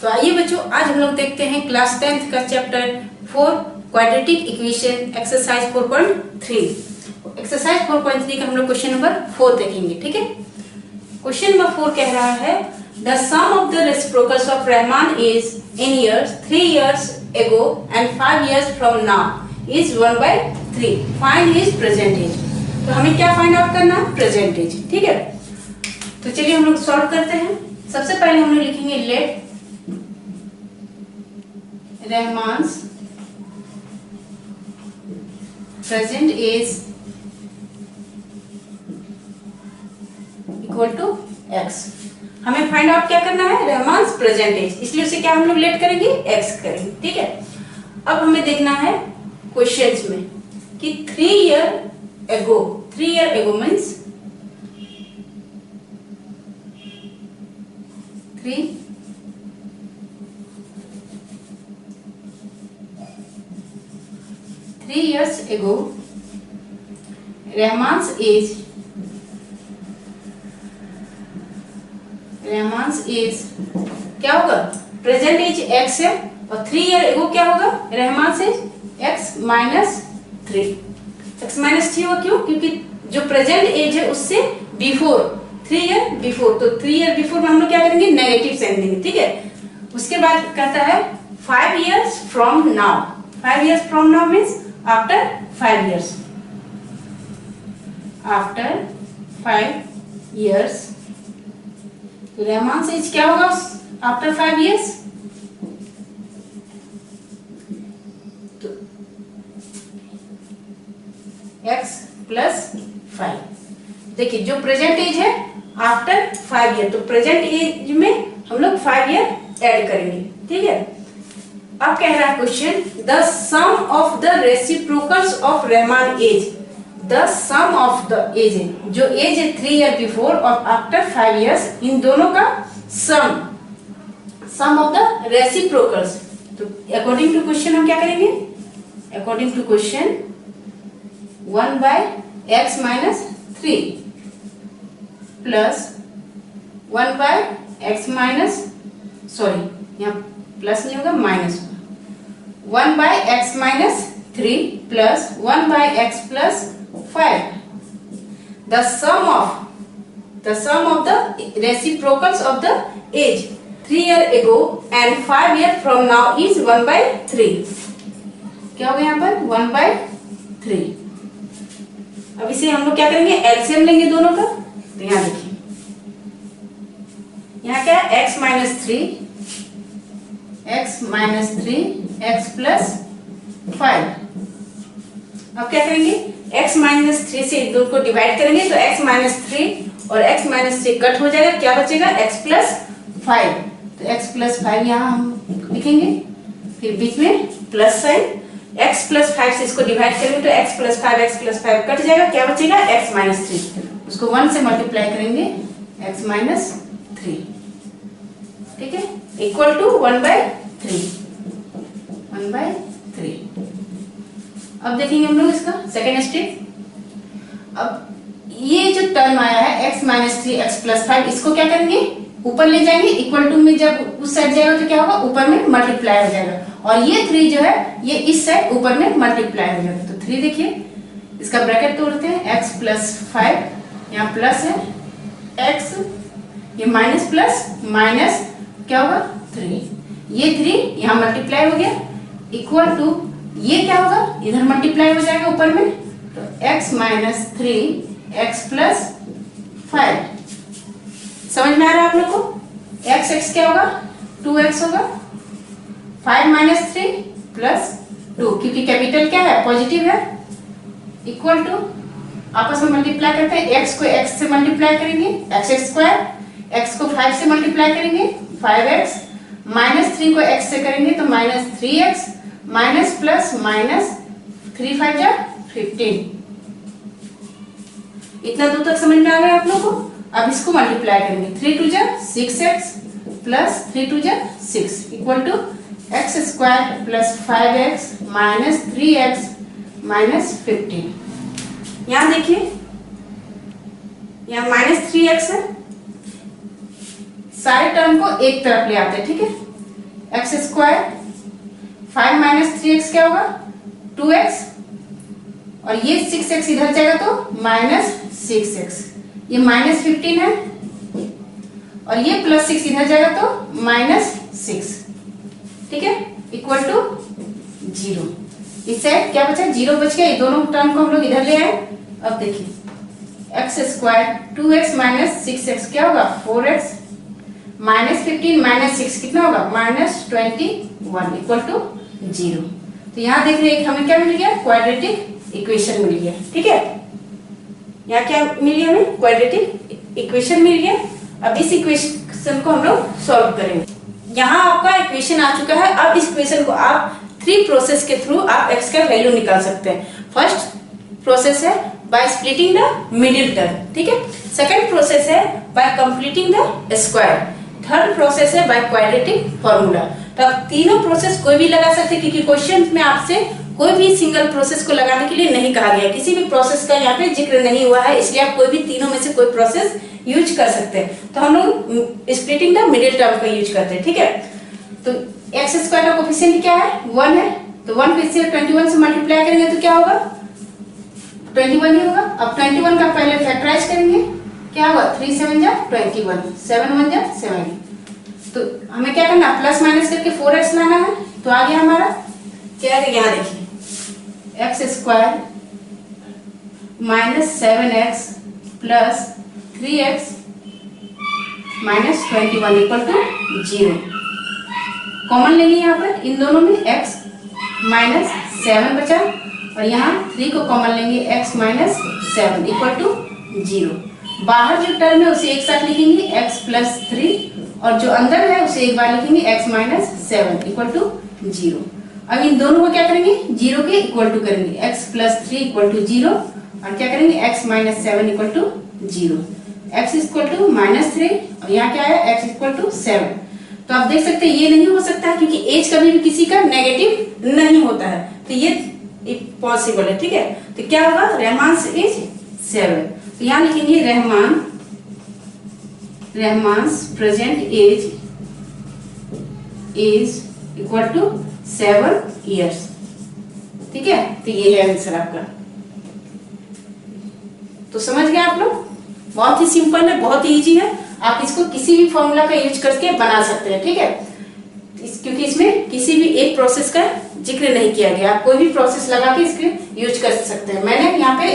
तो आइए बच्चों, आज हम लोग देखते हैं क्लास 10th का chapter 4 quadratic equation exercise 4.3। Exercise 4.3 का हम लोग क्वेश्चन नंबर 4 देखेंगे। ठीक है, क्वेश्चन नंबर 4 कह रहा है the sum of the reciprocals of Rahman is in years 3 years ago and 5 years from now is 1/3। Find his present age. तो हमें क्या फाइंड आउट करना है? Present age. ठीक है, तो चलिए हम लोग सॉल्व करते हैं। सबसे पहले हम लोग लिखेंगे let Rahman's present age equal to x। हमें फाइंड आउट क्या करना है? रहमान्स प्रेजेंट एज, इसलिए उसे क्या हम लोग लेट करेंगे? x करेंगे। ठीक है, अब हमें देखना है क्वेश्चंस में कि 3 year ago means 3 years ago Rahman's age क्या होगा? प्रेजेंट एज x है और 3 year ago क्या होगा? रहमान्स एज x माइनस 3 होगा। क्यों? क्योंकि जो प्रेजेंट एज है उससे बिफोर 3 year बिफोर, तो 3 year बिफोर में हम लोग क्या करेंगे? नेगेटिव साइन देंगे। ठीक है, उसके बाद कहता है 5 years from now। 5 years from now means after 5 years। After 5 years तो रहमान्स एज क्या होगा आफ्टर 5 years? तो x प्लस 5। देखिए जो प्रेजेंट एज है आफ्टर 5 year, तो प्रेजेंट एज में हम लोग 5 year ऐड करेंगे। ठीक है, अब कह रहा है question the sum of the reciprocals of Rahman age. The sum of the age, जो एज है 3 year बिफोर और आफ्टर 5 years, इन दोनों का सम ऑफ द रेसिप्रोकल्स। तो अकॉर्डिंग टू क्वेश्चन हम क्या करेंगे? According to question 1/x minus 3 plus 1/x minus, sorry यहाँ प्लस नहीं होगा, माइनस होगा। 1/x minus 3 plus 1/x plus 5। The sum of the reciprocals of the age 3 year ago and 5 year from now is 1/3। क्या होगा यहाँ पर? 1/3। अब इसे हम लोग क्या करेंगे? एलसीएम लेंगे दोनों का। तो यहाँ देखिए, यहाँ क्या है? x minus 3 x plus 5। अब क्या करेंगे? x माइनस 3 से दो को डिवाइड करेंगे तो x माइनस 3 और x माइनस 3 कट हो जाएगा। क्या बचेगा? x plus 5। तो x प्लस 5 यहाँ हम लिखेंगे, फिर बीच में प्लस साइन। x प्लस 5 से इसको डिवाइड करेंगे तो x प्लस 5 कट जाएगा। क्या बचेगा? x minus 3। उसको 1 से मल्टीप्लाई करेंगे, x माइनस 3। ठीक है, इक्वल टू 1/3। अब देखेंगे हम लोग इसका सेकेंड स्टेप। अब ये जो टर्म आया है x माइनस 3 x प्लस 5, इसको क्या करेंगे? ऊपर ले जाएंगे। इक्वल टू में जब उस साइड जाएगा तो क्या होगा? ऊपर में मल्टीप्लाई हो जाएगा, और ये 3 जो है ये इस साइड ऊपर में मल्टीप्लाई हो जाएगा। तो 3 देखिए, इसका ब्रैकेट तोड़ते हैं। x प्लस 5, यहाँ प्लस है x, ये माइनस प्लस माइनस क्या होगा? 3। ये 3 यहाँ मल्टीप्लाई हो गया, इक्वल टू ये क्या होगा? इधर मल्टीप्लाई हो जाएगा ऊपर में, तो x माइनस 3 x प्लस 5। समझ में आ रहा है आप लोग को? x क्या होगा? 2x होगा। 5 माइनस 3 प्लस 2, क्योंकि कैपिटल क्या है? पॉजिटिव है। इक्वल टू आपस में मल्टीप्लाई करते हैं। x को x से मल्टीप्लाई करेंगे, x स्क्वायर। x को 5 से मल्टीप्लाई करेंगे, 5x। माइनस 3 को x से करेंगे तो minus 3x, minus plus minus 3 5 जा 15। इतना दूर तक समझ में आ गया आप लोगों को? अब इसको मल्टीप्लाई करेंगे, 3 2 जा 6x प्लस 3 2 जा 6 equal to x square plus 5x minus 3x minus 15। यहाँ देखिए, यहाँ माइनस 3x है। सारे टर्म को एक तरफ ले आते हैं। ठीक है, एक्स स्क्वायर, 5 माइनस 3x क्या होगा 2x, और ये 6x इधर जाएगा तो माइनस 6x, ये माइनस 15 है, और ये प्लस 6 इधर जाएगा तो माइनस 6, ठीक है, इक्वल टू 0। इससे क्या बचा 0 बच गया, ये दोनों टर्म को हम लोग इधर ले आए। अब देखिए x square 2x minus 6x क्या होगा 4x, माइनस 15 माइनस 6 कितना होगा माइनस 21 इक्वल टू 0। तो यहाँ देख रहे हैं हमें क्या मिल गया क्वाड्रेटिक इक्वेशन मिल गया, ठीक है, यहाँ क्या मिली हमें क्वाड्रेटिक इक्वेशन मिल गया। अब इस इक्वेशन को हम लोग सॉल्व करेंगे। यहाँ आपका इक्वेशन आ चुका है। अब इस इक्वेशन को आप 3 प्रोसेस के थ्रू आप x का वैल्यू निकाल सकते हैं। फर्स्ट प्रोसेस है by splitting the middle term, ठीक है। सेकंड प्रोसेस है bye completing the square. Third process है बाय क्वाड्रेटिक फॉर्मूला। तो आप तीनों प्रोसेस कोई भी लगा सकते हैं, क्योंकि क्वेश्चन में आपसे कोई भी सिंगल प्रोसेस को लगाने के लिए नहीं कहा गया, किसी भी प्रोसेस का यहाँ पे जिक्र नहीं हुआ है, इसलिए आप कोई भी तीनों में से कोई प्रोसेस यूज कर सकते हैं। तो हम लोग स्प्लिटिंग द मिडिल टर्म का यूज करते हैं, ठीक है। तो एक्स स्क्वायर का कोफिशिएंट क्या है 1 है, तो 1 फिर से 21 से मल्टीप्लाई करेंगे तो क्या होगा 21 ही होगा। अब 21 का पहले फैक्टराइज करेंगे, क्या होगा 3 7 जा 21, 7 1 जा 7। तो हमें क्या करना प्लस माइनस करके 4x लाना है। तो आ गया हमारा क्या है, यहाँ देखिए x square minus 7x plus 3x minus 21 equal to 0। Common लेंगे यहाँ पर, इन दोनों में x माइनस 7 बचा, और यहाँ 3 को कॉमन लेंगे x माइनस 7 इक्वल टू 0। बाहर जो टर्म है उसे एक साथ लिखेंगे x प्लस 3, और जो अंदर है उसे एक बार लिखेंगे x माइनस 7 इक्वल टू 0। अब इन दोनों को क्या करेंगे 0 के इक्वल टू करेंगे, x प्लस 3 इक्वल टू 0, और क्या करेंगे x minus 7 equal to 0। x equal to minus 3, और यहाँ क्या है x इक्वल टू 7। तो आप देख सकते हैं ये नहीं हो सकता है, क्योंकि एज कभी भी किसी का नेगेटिव नहीं होता है, तो ये पॉसिबल है, ठीक है। तो क्या होगा रहमान एज 7, तो यहाँ लिखेंगे Rahman's present age is equal to 7 years, ठीक है। तो ये है आंसर आपका। तो समझ गए आप लोग, बहुत ही सिंपल है, बहुत ही इजी है, आप इसको किसी भी फॉर्मूला का यूज करके बना सकते हैं, ठीक है। क्योंकि इसमें किसी भी एक प्रोसेस का जिक्र नहीं किया गया, आप कोई भी प्रोसेस लगा के इसके यूज कर सकते हैं। मैंने यहाँ पे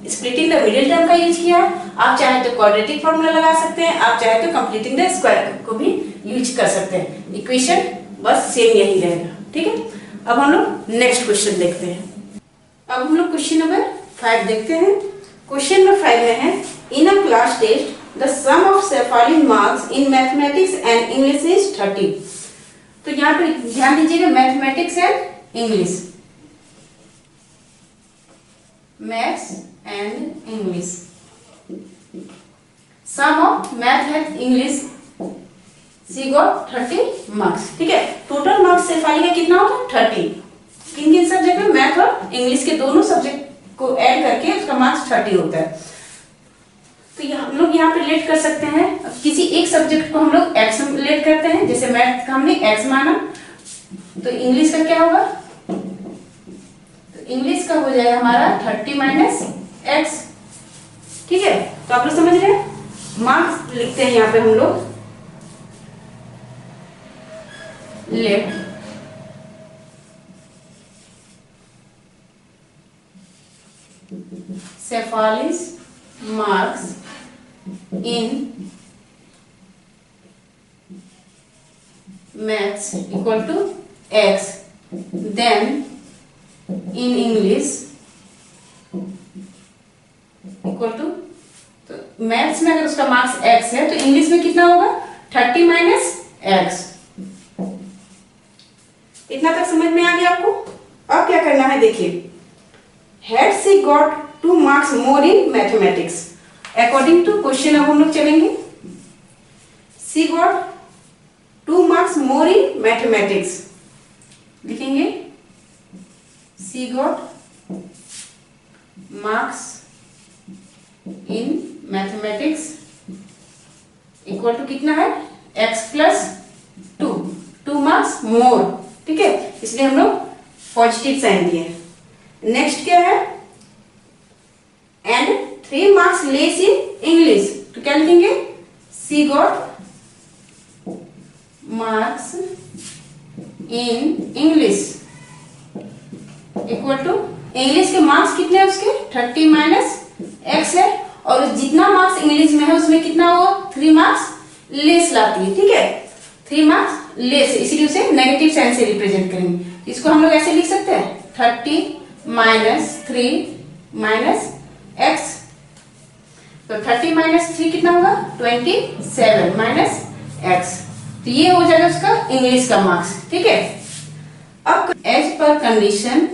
स्प्लिटिंग द मिडिल टर्म का यूज किया है, आप चाहे तो क्वाड्रेटिक फॉर्मूला लगा सकते हैं, आप चाहे तो कंप्लीटिंग द स्क्वायर को भी यूज कर सकते हैं। इक्वेशन बस सेम यही रहेगा, ठीक है। अब हम लोग नेक्स्ट क्वेश्चन देखते हैं। अब हम लोग क्वेश्चन नंबर 5 देखते हैं। क्वेश्चन नंबर 5 में है in a class test the sum of following marks in mathematics and English is 30। तो यहाँ पर ध्यान दीजिएगा mathematics and English, maths and English, sum of math and English she got 30 marks, ठीक है। टोटल मार्क्स शेफाली का कितना होता है 30, किन किन सब्जेक्ट में मैथ और इंग्लिश के दोनों सब्जेक्ट को ऐड करके उसका मार्क्स 30 होता है। तो हम लोग यहाँ पे रिलेट कर सकते हैं, किसी एक सब्जेक्ट को हम लोग x रिलेट करते हैं, जैसे मैथ का हमने x माना, तो इंग्लिश का क्या होगा, तो इंग्लिश का हो जाएगा हमारा 30 माइनस x, ठीक है। तो आप लोग समझ रहे हैं, मार्क्स लिखते हैं यहाँ पे हम लोग late Cephali's marks in maths equal to x, then in English equal to, तो मैथ्स में अगर उसका मार्क्स x है तो इंग्लिश में कितना होगा 30 माइनस x। इतना तक समझ में आ गया आपको। अब क्या करना है देखिए, had she got 2 marks more in mathematics according to question। अब हम लोग चलेंगे, she got 2 marks more in mathematics, लिखेंगे she got marks in mathematics equal to कितना है x plus 2 marks marks more, ठीक है, इसलिए हम लोग पॉजिटिव साइन दिए। नेक्स्ट क्या है, and 3 marks less in English, तो क्या लिखेंगे, she got marks in English equal to, English के मार्क्स कितने हैं उसके 30 माइनस एक्स है, और जितना मार्क्स इंग्लिश में है उसमें कितना वो 3 मार्क्स लेस लाती है, ठीक है, 3 मार्क्स लेस, इसीलिए उसे नेगेटिव साइन से रिप्रेजेंट करेंगे। इसको हम लोग ऐसे लिख सकते हैं 30 माइनस 3 माइनस एक्स, तो 30 माइनस 3 कितना होगा 27 माइनस एक्स, तो ये हो जाएगा उसका इंग्लिश का मार्क्स, ठीक है। अब एज पर कंडीशन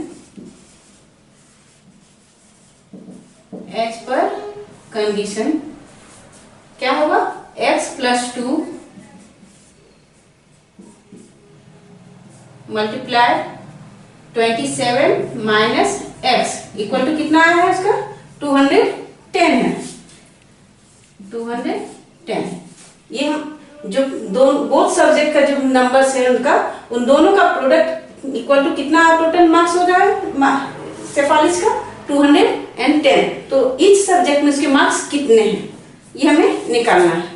क्या होगा, x plus 2 multiply 27 minus x equal to कितना आया है उसका 210 है, 210। ये हम जो बोथ सब्जेक्ट का जो नंबर्स है उनका, उन दोनों का प्रोडक्ट इक्वल टू कितना टोटल मार्क्स हो रहा है सेफालिस का 210, तो ईच सब्जेक्ट में उसके मार्क्स कितने हैं ये हमें निकालना है।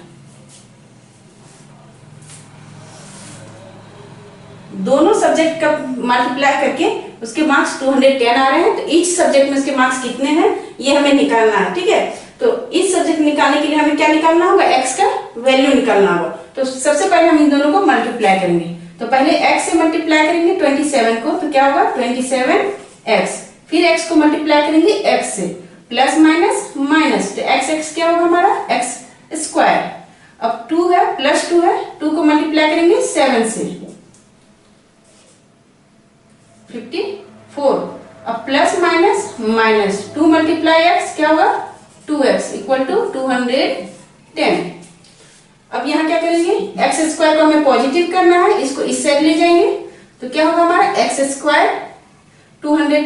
दोनों सब्जेक्ट का मल्टीप्लाई करके उसके मार्क्स 210 आ रहे हैं, तो ईच सब्जेक्ट में उसके मार्क्स कितने हैं ये हमें निकालना है, ठीक है। तो इस सब्जेक्ट निकालने के लिए हमें क्या निकालना होगा, x का वैल्यू निकालना होगा। तो सबसे पहले हम इन दोनों को मल्टीप्लाई करेंगे, तो पहले x से मल्टीप्लाई करेंगे 27 को, तो क्या होगा 27x, फिर x को मल्टीप्लाई करेंगे x से, प्लस माइनस माइनस, तो x क्या होगा हमारा x स्क्वायर, अब 2 है प्लस 2 है, 2 को मल्टीप्लाई करेंगे 7 से 54, अब plus minus minus 2 multiply x क्या होगा 2x इक्वल टू 210। अब यहाँ क्या करेंगे, x स्क्वायर को हमें पॉजिटिव करना है, इसको इस साइड ले जाएंगे, तो क्या होगा हमारा x स्क्वायर 200,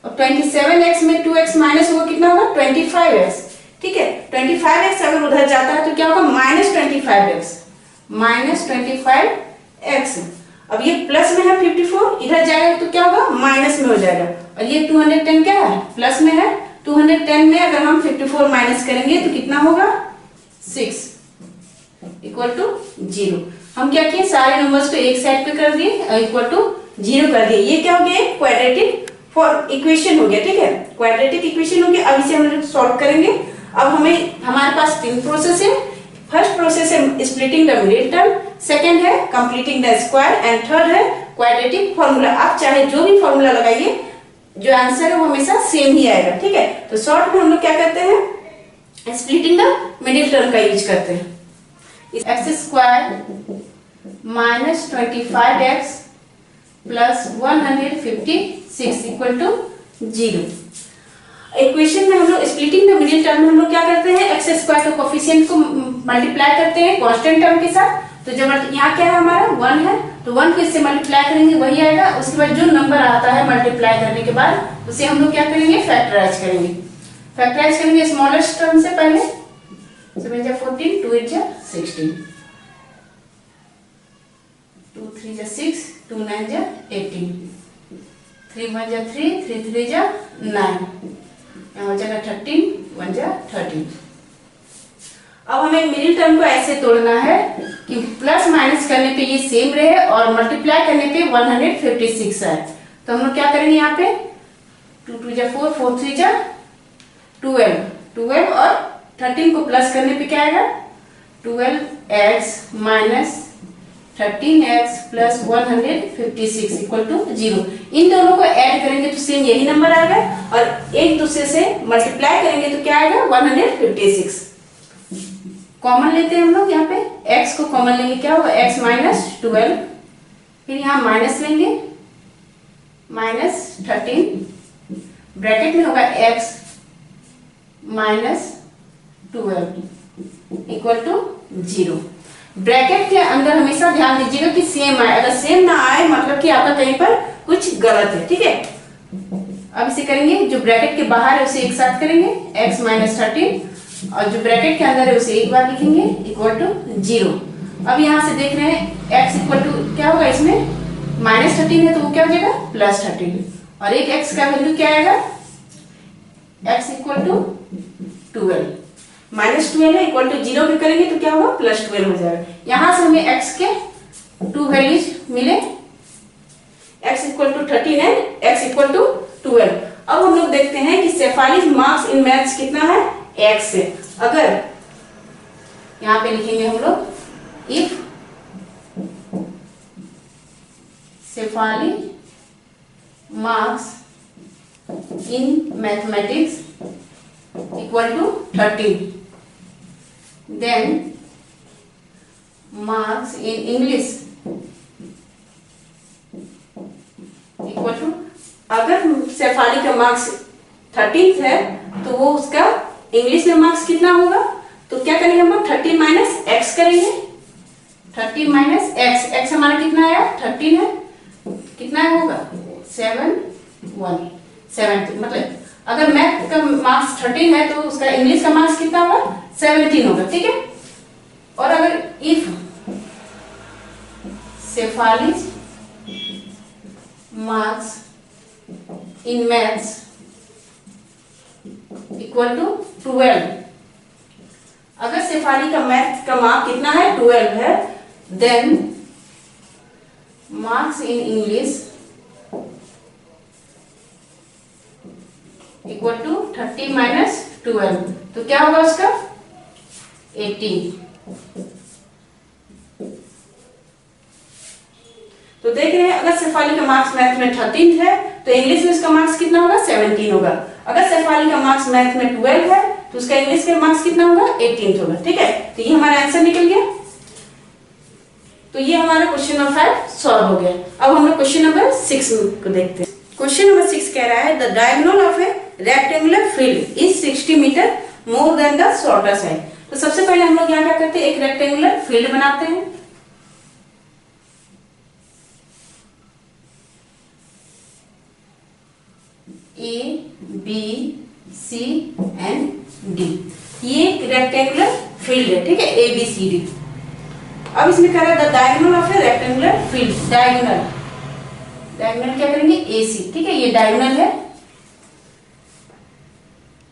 और 27x में 2x माइनस होगा कितना होगा 25x, ठीक है। 25x अगर उधर जाता है तो क्या होगा माइनस 25x, माइनस 25x। अब ये प्लस में है 54, इधर जाएगा तो क्या होगा माइनस में हो जाएगा, और ये 210 क्या है प्लस में है, 210 में अगर हम 54 माइनस करेंगे तो कितना होगा 6 इक्वल टू 0। हम क्या किए, सारे नंबर्स को एक साइड पे कर दिए और इक्वल टू 0 कर दिए। ये क्या हो गया, क्वाड्रेटिक फॉर इक्वेशन हो गया, ठीक है, क्वाड्रेटिक इक्वेशन हो गया। अब इसे हम लोग सॉल्व करेंगे। अब हमारे पास 3 प्रोसेस है। फर्स्ट प्रोसेस है splitting the middle term, second है completing the square, and third है क्वाड्रेटिक फॉर्मूला। आप चाहे जो भी फॉर्मूला लगाइए, जो आंसर है वो हमेशा सेम ही आएगा, ठीक है। तो शॉर्ट में हम लोग क्या करते हैं, स्प्लिटिंग द मिडिल टर्म का यूज करते हैं। X square minus 25x plus 156 equal to 0। Equation में हम लोग स्प्लिटिंग द मिडिल टर्म में हम लोग क्या करते हैं, एक्स स्क्वायर के कोफिशिएंट को मल्टीप्लाई करते हैं कांस्टेंट टर्म के साथ। तो जब यहाँ क्या है हमारा 1 है, तो 1 को इससे मल्टीप्लाई करेंगे वही आएगा। उसके बाद जो नंबर आता है मल्टीप्लाई करने के बाद उसे हम लोग क्या करेंगे, फैक्टराइज करेंगे। फैक्टराइज करेंगे स्मॉलेस्ट टर्म से पहले, 7 जा 14, 2 8 जा 16, 2 3 जा 6, 2 9 जा 18, 3 1 जा 3, 3 3 जा 9, यहाँ हो जाएगा 13, 1 जा 13। अब हमें मिडिल टर्म को ऐसे तोड़ना है कि प्लस माइनस करने पे ये सेम रहे और मल्टीप्लाई करने पे 156 आए। तो हम लोग क्या करेंगे, यहाँ पे 2 2 जा 4, 4 3 जा 12 और 13 को प्लस करने पे क्या आएगा 12x minus 13x plus 156 equal to 0। इन दोनों को ऐड करेंगे तो सेम यही नंबर आएगा, और एक दूसरे से मल्टीप्लाई करेंगे तो क्या आएगा 156। कॉमन लेते हैं हम लोग, यहाँ पे x को कॉमन लेंगे, क्या होगा x माइनस 12, फिर यहाँ माइनस लेंगे माइनस 13, ब्रैकेट में होगा x minus 12 equal to 0। Bracket के अंदर हमेशा ध्यान दीजिएगा कि सेम आए, अगर सेम ना आए मतलब कि आपका कहीं पर कुछ गलत है, ठीक है। अब इसे करेंगे, जो ब्रैकेट के बाहर है उसे एक साथ करेंगे, x माइनस 13, और जो ब्रैकेट के अंदर है उसे एक बार लिखेंगे इक्वल टू 0। अब यहाँ से देख रहे हैं x इक्वल टू क्या होगा, इसमें -13 है तो वो क्या हो जाएगा +13, और एक x का वैल्यू क्या आएगा, x इक्वल टू 12, -12 है इक्वल टू 0 पे करेंगे तो क्या होगा +12 हो जाएगा। यहां से हमें x के 2 वैल्यूज मिले, x इक्वल टू 13 है, x इक्वल टू 12। अब हम लोग देखते हैं कि शेफालीज मार्क्स इन मैथ्स कितना है, x है। अगर यहां पे लिखेंगे हम लोग if Shefali marks in mathematics equal to 13, then marks in English equal to, अगर शेफाली का मार्क्स 13 है तो वो उसका इंग्लिश में मार्क्स कितना होगा, तो क्या करेंगे हम लोग 13 माइनस एक्स करेंगे, 13 माइनस एक्स, एक्स हमारा कितना आया 13 है, कितना होगा 70, मतलब अगर मैथ का मार्क्स 13 है तो उसका इंग्लिश का मार्क्स कितना होगा 17 होगा, ठीक है। और अगर if Shefali's marks in maths equal to 12, अगर शेफाली का मैथ का मार्क कितना है 12 है, then marks in English equal to 30 minus 12, तो क्या होगा उसका 18। तो देख रहे हैं अगर शेफाली का मार्क्स मैथ में 13 है तो इंग्लिश में उसका मार्क्स कितना होगा 17 होगा। अगर शेफाली का मार्क्स मैथ में 12 है तो उसका इंग्लिश में मार्क्स कितना होगा 18 होगा, ठीक है। तो ये हमारा आंसर निकल गया। तो ये हमारा क्वेश्चन नंबर 5 सॉल्व हो गया। अब हम लोग क्वेश्चन नंबर 6 को देखते हैं। क्वेश्चन नंबर 6 कह रहा है the diagonal of a rectangular field is 60 metre more than the shorter side. तो सबसे पहले हम लोग यहाँ क्या करते हैं, एक रेक्टेंगुलर फील्ड बनाते हैं। A, B, C and D, ये एक रेक्टेंगुलर फील्ड है, ठीक है, A B C D। अब इसमें कह रहा है the diagonal of a rectangular field, diagonal क्या करेंगे AC, ठीक है, ये डायगोनल है।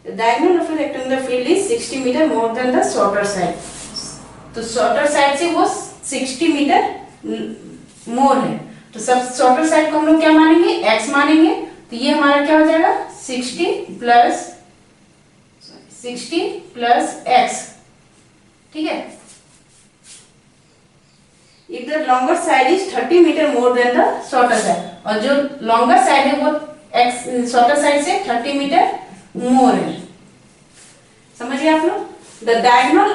Diagonal of a rectangular field is 60 metre more than the shorter side. तो शॉर्टर साइड से वो 60 मीटर मोर है, तो सब शॉर्टर साइड को हम लोग क्या मानेंगे x मानेंगे। तो ये हमारा क्या हो जाएगा 60 प्लस x, ठीक है। If the longer side is 30 metre more than the shorter side, और जो लॉन्गर साइड है वो x शॉर्टर साइड से 30 मीटर मोर है। समझिए आप लोग, the diagonal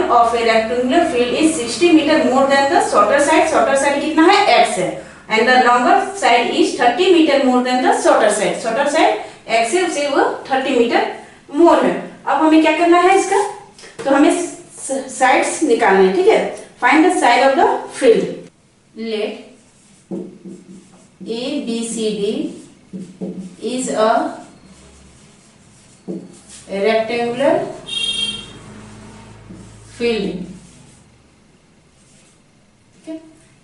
of a rectangular field is 60 metre more than the shorter side. Shorter side कितना है x है, and the longer side is 30 meter more than the shorter side. shorter side x है, उसे वो 30 मीटर मोर है। अब हमें क्या करना है इसका, तो हमें साइड्स निकालने हैं, ठीक है। Find the side of the field. Let ABCD is a rectangular field।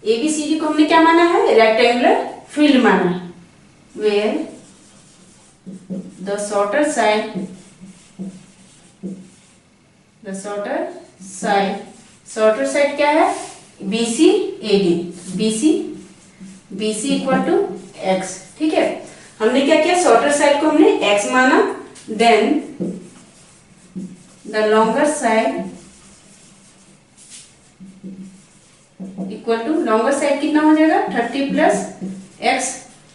ABCD को हमने क्या माना है, रेक्टेंगुलर फील्ड माना है, वेयर द शॉर्टर साइड क्या है BCAD, BC equal to x, ठीक है। हमने क्या किया, शॉर्टर साइड को हमने x माना, then the longer side equal to, longer side कितना हो जाएगा 30 plus x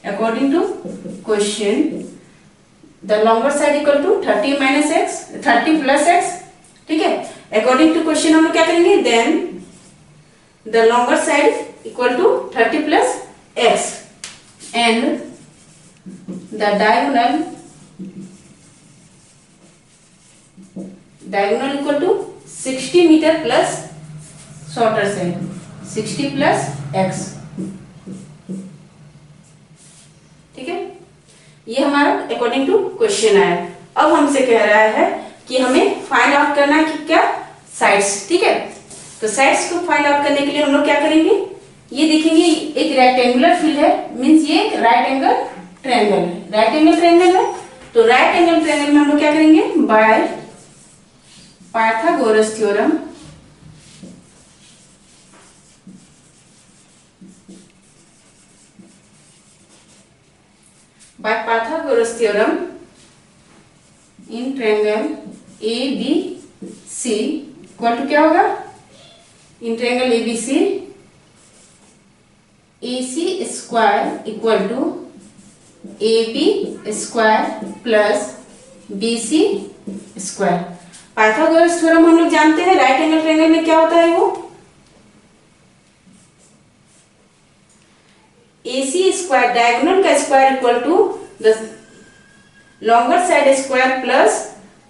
according to question. The longer side equal to 30 minus x, 30 plus x, ठीक है। अकॉर्डिंग टू क्वेश्चन हम लोग क्या करेंगे, then the longer side equal to 30 plus x and the diagonal equal to 60 metre plus shorter side, 60 plus x, ठीक है। ये हमारा अकॉर्डिंग टू क्वेश्चन आया। अब हमसे कह रहा है कि हमें फाइंड आउट करना है कि क्या साइड्स, ठीक है। तो साइड्स को फाइंड आउट करने के लिए हम लोग क्या करेंगे, ये देखेंगे एक रेक्टेंगुलर फील्ड है, मींस ये एक राइट एंगल ट्रायंगल है, राइट एंगल ट्रायंगल है। तो राइट एंगल ट्रायंगल में हम लोग क्या करेंगे, by Pythagoras theorem in triangle ABC equal to क्या होगा, in triangle ABC AC square equal to AB square plus BC square. Pythagoras theorem हम लोग जानते हैं, राइट एंगल ट्रायंगल में क्या होता है, वो AC स्क्वायर डायगोनल का square equal to the longer side square plus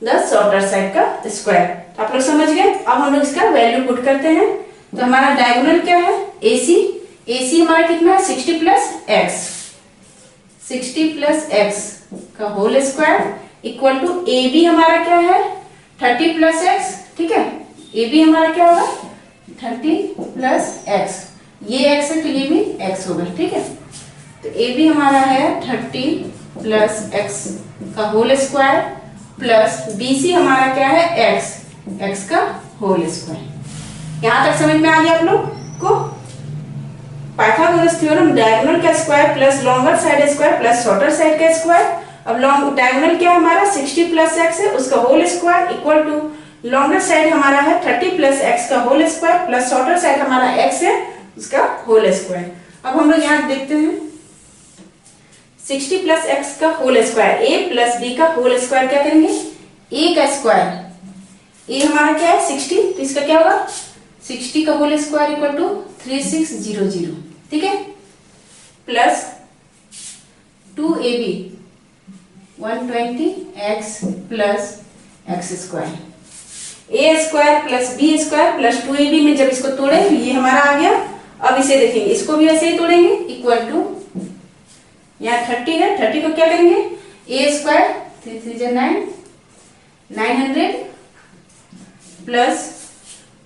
the shorter side का स्क्वायर। आप लोग समझ गए। अब हम लोग इसका वैल्यू पुट करते हैं। तो हमारा डायगोनल क्या है, AC हमारा कितना है 60 प्लस एक्स, 60 प्लस एक्स का whole square equal to AB हमारा क्या है 30 प्लस एक्स, ठीक है। AB हमारा क्या होगा 30 प्लस एक्स, ये एक्स है तो ये भी एक्स होगा, ठीक है। तो AB हमारा है 30 प्लस एक्स का होल स्क्वायर प्लस BC हमारा क्या है एक्स का होल स्क्वायर। यहां तक समझ में आ गया आप लोग को। पाइथागोरस थ्योरम डायगोनल का square plus longer side square plus shorter side का स्क्वायर। अब लॉन्ग डायगोनल क्या है हमारा 60 प्लस एक्स है, उसका whole square equal to longer side हमारा है 30 प्लस एक्स का whole square plus shorter side हमारा एक्स है, उसका होल स्क्वायर। अब हम लोग यहाँ देखते हैं 60 प्लस एक्स का whole square, a plus b का होल स्क्वायर क्या करेंगे, a का स्क्वायर, a हमारा क्या है 60, तो इसका क्या होगा 60 का होल स्क्वायर इक्वल टू 3600, ठीक है, plus 2ab 120x plus x square, a square plus b square plus 2ab में जब इसको तोड़े तो ये हमारा आ गया। अब इसे देखेंगे, इसको भी ऐसे ही तोड़ेंगे इक्वल टू, यहाँ 30 है, 30 को क्या करेंगे a स्क्वायर 3 3 जा 9 900 plus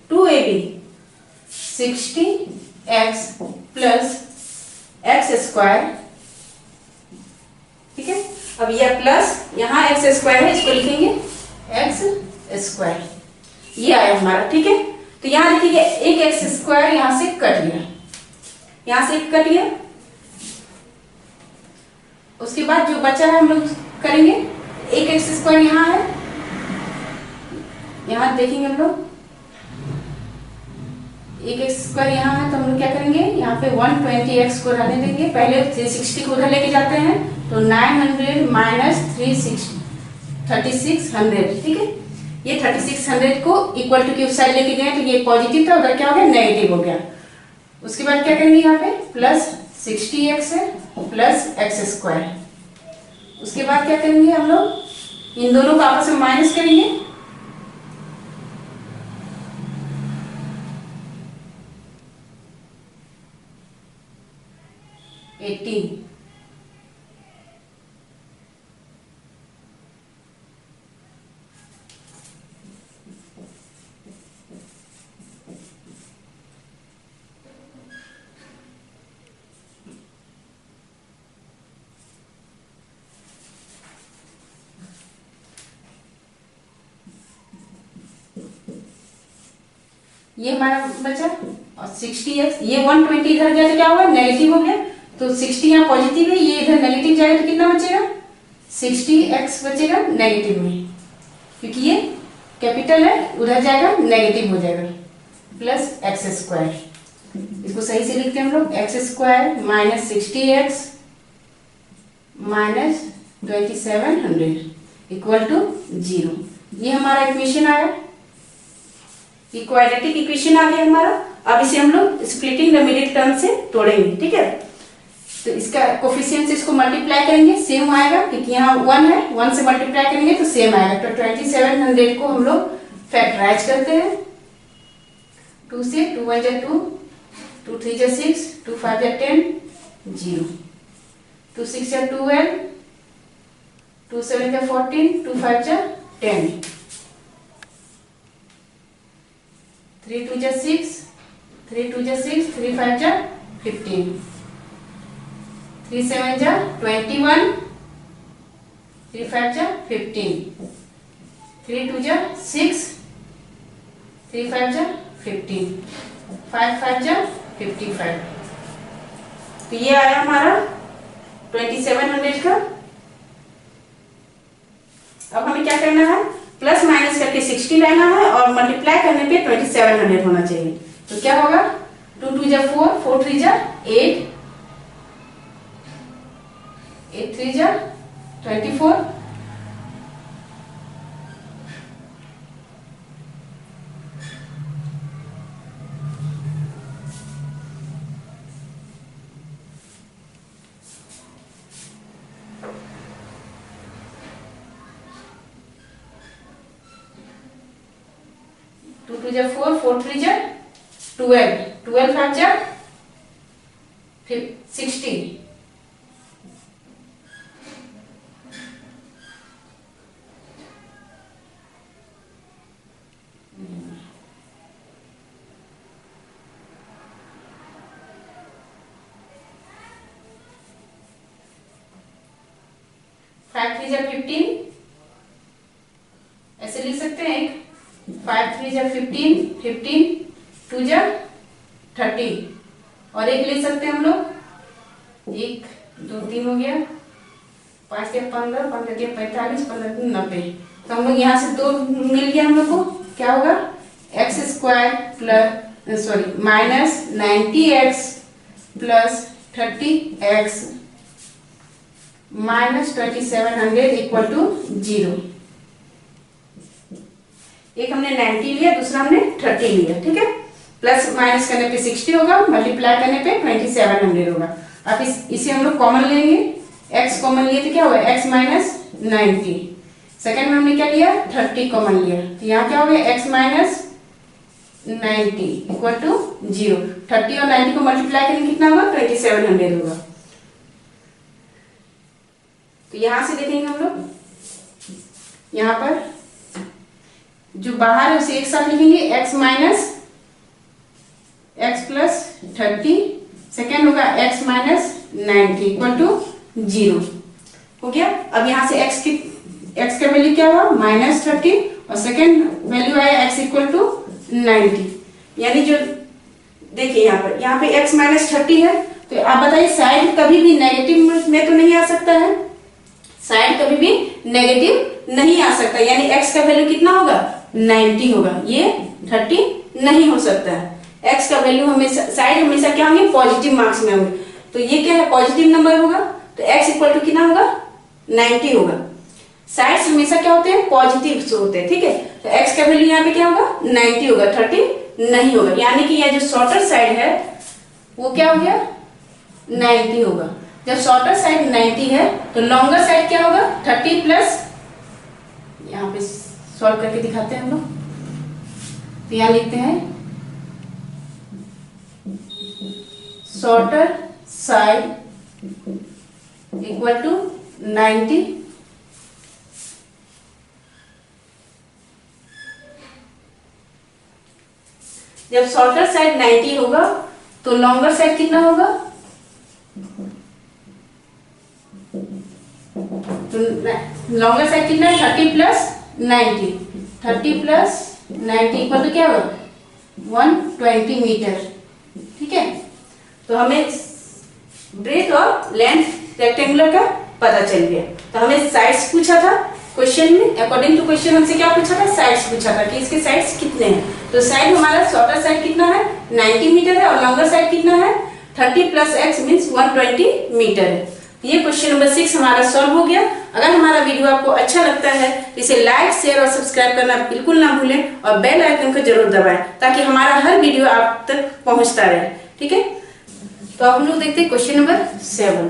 2ab 60x plus x square, ठीक है। अब यह प्लस यहाँ एक्स स्क्वायर है, इसको लिखेंगे एक्स स्क्वायर, ये आया हमारा, ठीक है। तो यहाँ देखिए एक एक्स स्क्वायर यहाँ से कट गया, यहाँ से कट गया। उसके बाद जो बचा है हम लोग करेंगे, एक एक्स स्क्वायर यहाँ है, यहाँ देखेंगे हम लोग एक एक्स स्क्वायर यहाँ है, तो हम लोग क्या करेंगे यहाँ पे 120x को रहने देंगे, पहले 360 को उधर लेके जाते हैं तो 900 माइनस 3600, ठीक है। ये 3600 को इक्वल टू की उस साइड लेके गए तो ये पॉजिटिव था, उधर क्या हो गया नेगेटिव हो गया। उसके बाद क्या करेंगे यहाँ पे प्लस 60x है प्लस एक्स स्क्वायर। उसके बाद क्या करेंगे हम लोग इन दोनों को आपस में माइनस करेंगे, ये हमारा बचा। और 60x, ये 120 इधर गया तो क्या होगा नेगेटिव हो गया, तो 60 यहाँ पॉजिटिव है, ये इधर नेगेटिव जाएगा तो कितना बचेगा 60x बचेगा नेगेटिव में, क्योंकि ये कैपिटल है, उधर जाएगा नेगेटिव हो जाएगा, प्लस एक्स स्क्वायर। इसको सही से लिखते हैं हम लोग x square minus 60x minus 2700 equal to 0। ये हमारा इक्वेशन आया, क्वाड्रेटिक इक्वेशन आ गया हमारा। अब इसे हम लोग स्प्लिटिंग द मिडिल टर्म से तोड़ेंगे, ठीक है। तो इसका कोफिशिएंट से इसको मल्टीप्लाई करेंगे, सेम आएगा, क्योंकि यहाँ 1 है, 1 से मल्टीप्लाई करेंगे तो सेम आएगा। तो 2700 को हम लोग फैक्टराइज करते हैं, 2 से 2 1 जा 2, 2 3 जा 6, 2 5 जा 10, 0, 2 6 जा 12, 2 7 जा 14, 2 5 जा 10, 3 2 जा 6, 3 2 जा 6, 3 5 जा 15, 3 7 जा 21, 3 5 जा 15, 3 2 जा 6, 3 5 जा 15, 5 5 जा 55। तो ये आया हमारा 2700 का। अब हमें क्या करना है, प्लस माइनस करके 60 लेना है और मल्टीप्लाई करने पे 2700 होना चाहिए। तो क्या होगा, 2 2 जा 4, 4 3 जा 8, 8 3 जा 24, 2 2 जा 4, 4 3 जा 12, 12 5 जा 60, 5 3 जा 15, ऐसे लिख सकते हैं। एक 5 3 जा 15, 15 2 जा 30 और एक ले सकते हैं हम लोग, 1 2 3 हो गया, 5 या 15, 15 या 45, 15 90। तो हम लोग यहाँ से 2 मिल गया हम लोग को, क्या होगा, x square plus minus 90x plus 30x minus 2700 equal to 0। एक हमने 90 लिया, दूसरा हमने 30 लिया, ठीक है। प्लस माइनस करने पे 60 होगा, मल्टीप्लाई करने पे 2700 होगा। अब इसे हम लोग कॉमन लेंगे, x कॉमन लिए तो क्या होगा, x माइनस 90। सेकेंड में हमने क्या लिया, 30 कॉमन लिया, तो यहाँ क्या हो गया, x माइनस 90 इक्वल टू 0। 30 और 90 को मल्टीप्लाई करेंगे कितना होगा, 2700 होगा। तो यहां से देखेंगे हम लोग, यहां पर जो बाहर है उसे एक साथ लिखेंगे, x minus x plus 30, second होगा x माइनस 90 इक्वल टू 0 हो गया। अब यहां से x का वैल्यू क्या हुआ, माइनस 30 और सेकेंड वैल्यू आया x इक्वल टू 90। यानी जो देखिए यहाँ पे x माइनस 30 है, तो आप बताइए साइड कभी भी नेगेटिव में तो नहीं आ सकता है, साइड कभी भी नेगेटिव नहीं आ सकता, यानी x का वैल्यू कितना होगा, 90 होगा, ये 30 नहीं हो सकता है। x का वैल्यू हमेशा, साइड हमेशा क्या होंगे, पॉजिटिव मार्क्स में होंगे, तो ये क्या है, पॉजिटिव नंबर होगा, तो x इक्वल टू कितना होगा, 90 होगा। साइड्स हमेशा क्या होते हैं, पॉजिटिव होते हैं, ठीक है। तो x का वैल्यू यहाँ पे क्या होगा, 90 होगा, 30 नहीं होगा। यानी कि यह जो शॉर्टर साइड है वो क्या हो गया, 90 होगा। जब शॉर्टर साइड 90 है तो लॉन्गर साइड क्या होगा, 30 प्लस, यहाँ पे सॉल्व करके दिखाते हैं हम लोग। तो यहाँ लिखते हैं शॉर्टर साइड इक्वल टू 90 जब शॉर्टर साइड 90 होगा तो लॉन्गर साइड कितना होगा, तो लॉन्गर साइड कितना है, 30 प्लस 90, 30 प्लस 90 इक्वल टू क्या होगा, 120 मीटर, ठीक है। तो हमें ब्रेथ और लेंथ रेक्टेंगुलर का पता चल गया। तो हमें साइड्स पूछा था क्वेश्चन में, अकॉर्डिंग टू क्वेश्चन हमसे क्या पूछा था, साइड्स पूछा था कि इसके साइड्स कितने हैं। तो साइड हमारा शॉर्टर साइड कितना है, 90 मीटर है और लॉन्गर साइड कितना है, 30 प्लस x मीन्स 120 मीटर है। ये क्वेश्चन नंबर 6 हमारा सॉल्व हो गया। अगर हमारा वीडियो आपको अच्छा लगता है तो इसे लाइक, शेयर और सब्सक्राइब करना बिल्कुल ना भूलें और बेल आइकन को जरूर दबाएं ताकि हमारा हर वीडियो आप तक पहुंचता रहे, ठीक है। तो अब हम लोग देखते हैं क्वेश्चन नंबर 7।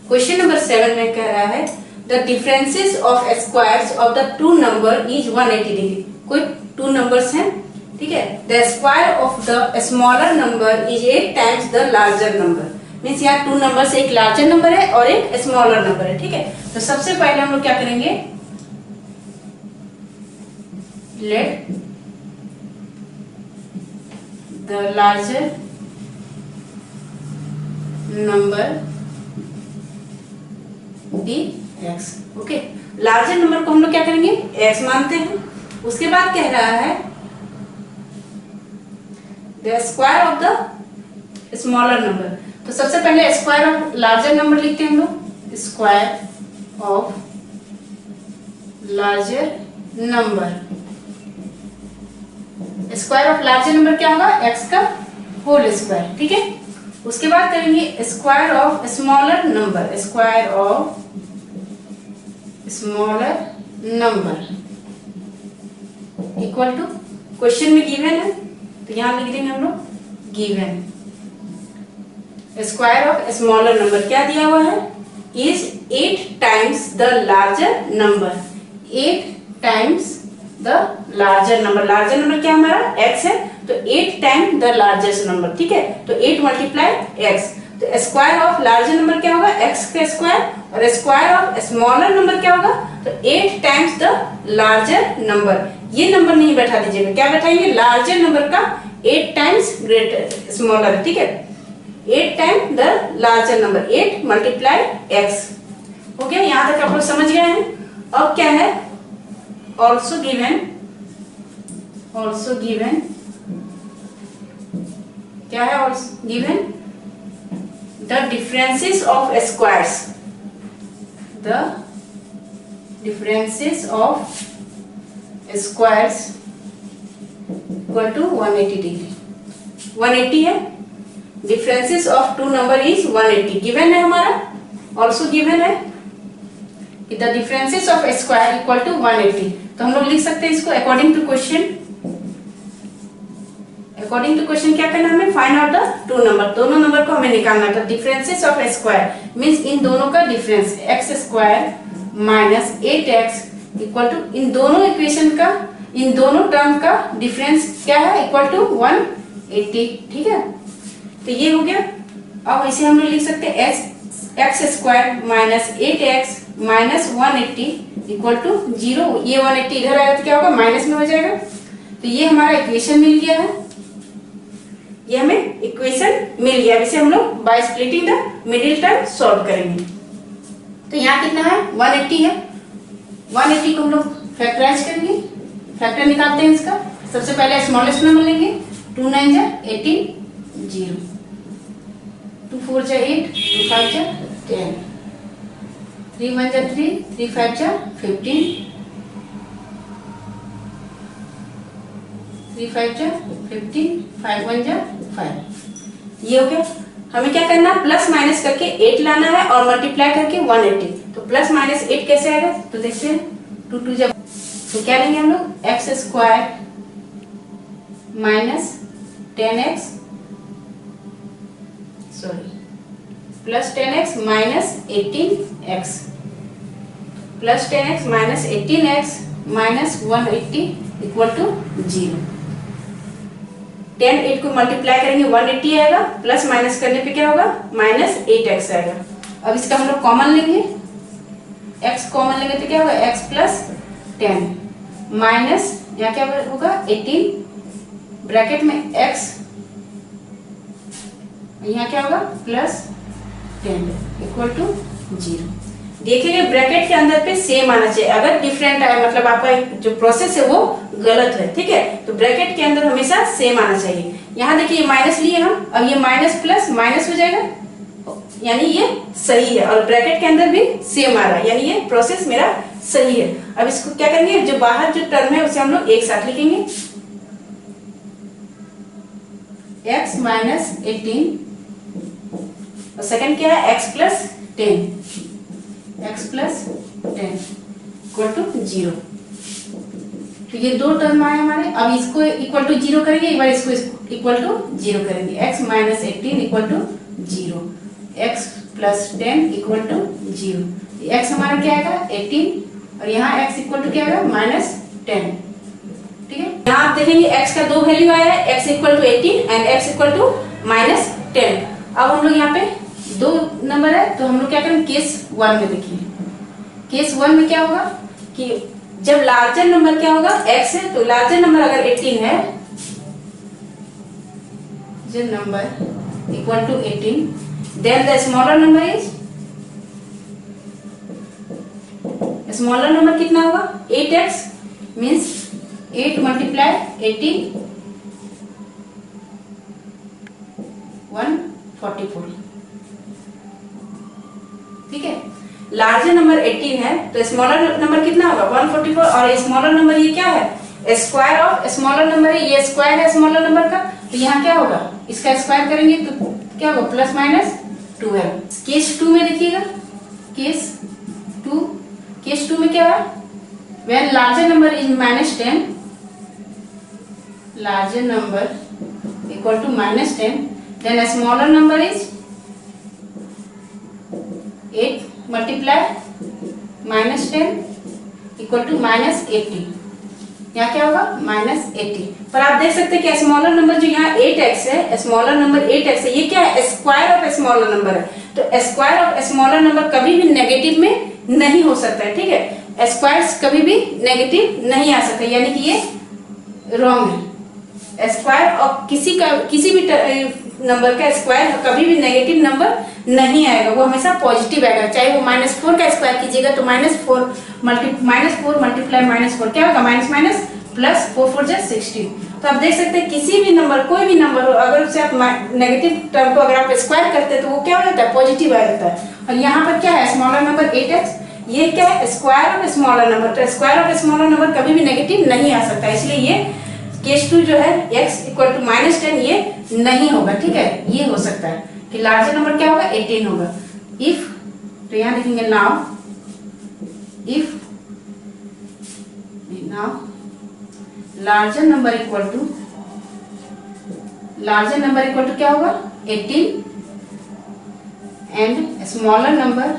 क्वेश्चन नंबर 7 में कह रहा है the differences of squares of the two number is 180 degree. कोई टू नंबर्स हैं, ठीक है। The square of the smaller number is 8 times the larger number. Means यहाँ टू नंबर से एक लार्जर नंबर है और एक स्मॉलर नंबर है, ठीक है। तो सबसे पहले हम लोग क्या करेंगे, let the larger number D x. Okay, larger number को हम लोग क्या करेंगे, एक्स मानते हैं। उसके बाद कह रहा है the square of the smaller number. तो सबसे पहले स्क्वायर ऑफ लार्जर नंबर लिखते हैं हम लोग, square of larger number. Square of larger number क्या होगा, एक्स का होल स्क्वायर, ठीक है। उसके बाद करेंगे square of smaller number, square of smaller number equal to, question में गिवन है तो यहां लिख देंगे हम लोग given. Square of smaller number क्या दिया हुआ है, is 8 times the larger number, 8 times the larger number. Larger number क्या हमारा x है, तो 8 टाइम द लार्जेस्ट नंबर, ठीक है। तो 8 मल्टीप्लाई x, तो स्क्वायर ऑफ लार्जर नंबर क्या होगा, x का स्क्वायर, और स्क्वायर ऑफ स्मॉलर नंबर क्या होगा, तो 8 टाइम्स द लार्जर नंबर। ये नंबर नहीं बैठा दीजिएगा, क्या बैठाएंगे, लार्जर नंबर का 8 टाइम्स ग्रेटर स्मॉलर, ठीक है। 8 time the larger number, 8 multiply x। हो गया, यहां तक आप लोग समझ गए हैं। अब क्या है, also given क्या है, also given the differences of squares, the differences of squares equal to 180 degree। 180 है, differences of two number is 180 given है हमारा। also given है कि the differences of square equal to 180। तो हम लोग लिख सकते हैं इसको according to question. According to question क्या करना है हमें, find out the two number, दोनों नंबर को हमें निकालना था। डिफरेंसेस ऑफ स्क्वायर मींस इन दोनों का difference, x square minus 8x equal to, इन दोनों इक्वेशन का, इन दोनों टर्म का डिफरेंस क्या है, इक्वल टू 180, ठीक है। तो ये हो गया। अब इसे हम लोग लिख सकते हैं x square minus 8x minus 180 equal to 0। ये 180 इधर आएगा तो क्या होगा, माइनस में हो जाएगा। तो ये हमारा इक्वेशन मिल गया है, ये हमें इक्वेशन मिल गया। इसे हम लोग by splitting the middle term solve करेंगे। तो यहाँ कितना है, 180 है। 180 को हम लोग फैक्टराइज करेंगे, फैक्टर निकालते हैं इसका। सबसे पहले स्मॉलेस्ट नंबर लेंगे, 2 9 जा 18 0, 2 4 जा 8, 2 5 जा 10, 3 1 जा 3, 3 5 जा 15, 3 5 जा 15, 5 1 जा 5। ये हो गया। हमें क्या करना है, प्लस माइनस करके 8 लाना है और मल्टीप्लाई करके 180। तो प्लस माइनस 8 कैसे आएगा, तो देखते हैं। 2 2 जब, तो क्या लेंगे हम लोग, x square minus 10x sorry plus 10x minus 18x plus 10x minus 18x minus 180 equal to 0। 10 8 को मल्टीप्लाई करेंगे 180 आएगा, प्लस माइनस करने पे क्या होगा, माइनस 8x आएगा। अब इसका हम लोग कॉमन लेंगे, x कॉमन लेंगे तो क्या होगा, x प्लस 10 माइनस यहाँ क्या होगा 18 ब्रैकेट में x, यहाँ क्या होगा प्लस 10 इक्वल टू 0। देखिए ब्रैकेट के अंदर पे सेम आना चाहिए, अगर डिफरेंट आए मतलब आपका जो प्रोसेस है वो गलत है, ठीक है। तो ब्रैकेट के अंदर हमेशा सेम आना चाहिए। यहाँ देखिए माइनस लिए हम, अब ये माइनस प्लस माइनस हो जाएगा, यानी ये सही है, और ब्रैकेट के अंदर भी सेम आ रहा है, यानी ये प्रोसेस मेरा सही है। अब इसको क्या करेंगे, जो बाहर जो टर्म है उसे हम लोग एक साथ लिखेंगे, x माइनस 18 और सेकंड क्या है x plus 10, x plus 10 equal to 0। तो ये दो टर्म आए हमारे। अब इसको इक्वल टू 0 करेंगे, एक बार इसको इक्वल टू 0 करेंगे, x minus 18 equal to 0, x plus 10 equal to 0। x हमारा क्या आएगा 18 और यहाँ x इक्वल टू क्या आएगा माइनस 10, ठीक है। यहाँ आप देखेंगे x का दो वैल्यू आया है, x equal to 18 and x equal to minus 10। अब हम लोग यहाँ पे दो नंबर है तो हम लोग क्या करेंगे, केस 1 में देखिए। केस 1 में क्या होगा कि जब लार्जर नंबर क्या होगा x है, तो लार्जर नंबर अगर 18 है, जो number equal to 18 then the smaller number is, smaller number कितना होगा 8x मीन्स 8 मल्टीप्लाई 18 144। ठीक है, लार्जर नंबर 18 है तो स्मॉलर नंबर कितना होगा 144, और स्मॉलर नंबर ये क्या है स्क्वायर ऑफ स्मॉलर नंबर है, ये स्क्वायर है स्मॉलर नंबर का, तो यहाँ क्या होगा इसका स्क्वायर करेंगे तो क्या होगा प्लस माइनस 12। केस 2 में देखिएगा, केस 2 में क्या है when larger number is -10, larger number equal to -10, then a smaller number is 8 multiply -10 equal to -80। यहाँ क्या होगा -80। पर आप देख सकते हैं कि स्मॉलर नंबर जो यहाँ 8x है, स्मॉलर नंबर 8x है, ये क्या है स्क्वायर ऑफ स्मॉलर नंबर है, तो स्क्वायर ऑफ स्मॉलर नंबर कभी भी नेगेटिव में नहीं हो सकता है। ठीक है, स्क्वायर्स कभी भी नेगेटिव नहीं आ सकता, यानी कि ये रॉन्ग है। स्क्वायर और किसी भी नंबर का स्क्वायर कभी भी नेगेटिव नंबर नहीं आएगा, वो हमेशा पॉजिटिव आएगा। चाहे वो -4 का स्क्वायर कीजिएगा तो -4 मल्टीप्लाई -4 क्या होगा माइनस माइनस प्लस 4 4 जा 16। तो आप देख सकते हैं किसी भी नंबर, कोई भी नंबर हो, अगर उसे आप नेगेटिव टर्म को अगर आप स्क्वायर करते हैं तो वो क्या हो जाता है पॉजिटिव आ जाता है। और यहाँ पर क्या है स्मॉलर नंबर 8x, ये क्या है स्क्वायर ऑफ स्मॉलर नंबर, तो स्क्वायर ऑफ स्मॉलर नंबर कभी भी नेगेटिव नहीं आ सकता, इसलिए ये केस 2 जो है x इक्वल टू -10 ये नहीं होगा। ठीक है, ये हो सकता है कि लार्जर नंबर क्या होगा 18 होगा। इफ, तो यहाँ लिखेंगे now, if larger number equal to क्या होगा 18 and smaller number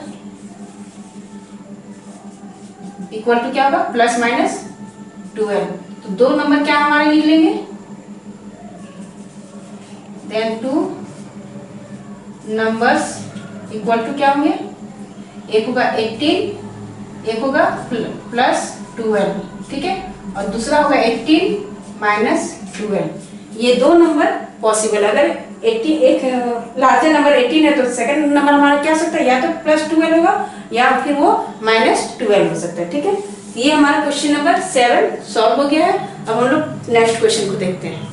equal to क्या होगा प्लस माइनस 12, तो दो नंबर क्या हमारे निकलेंगे, देन 2 नंबर्स इक्वल टू क्या होंगे, एक होगा 18, एक होगा प्लस 12। ठीक है, और दूसरा होगा 18 माइनस 12। ये दो नंबर पॉसिबल, अगर 18 एक लार्जर नंबर 18 है तो सेकंड नंबर हमारा क्या हो सकता है, या तो +12 होगा या फिर वो -12 हो सकता है। ठीक है, ये हमारा क्वेश्चन नंबर 7 सॉल्व हो गया है। अब हम लोग नेक्स्ट क्वेश्चन को देखते हैं।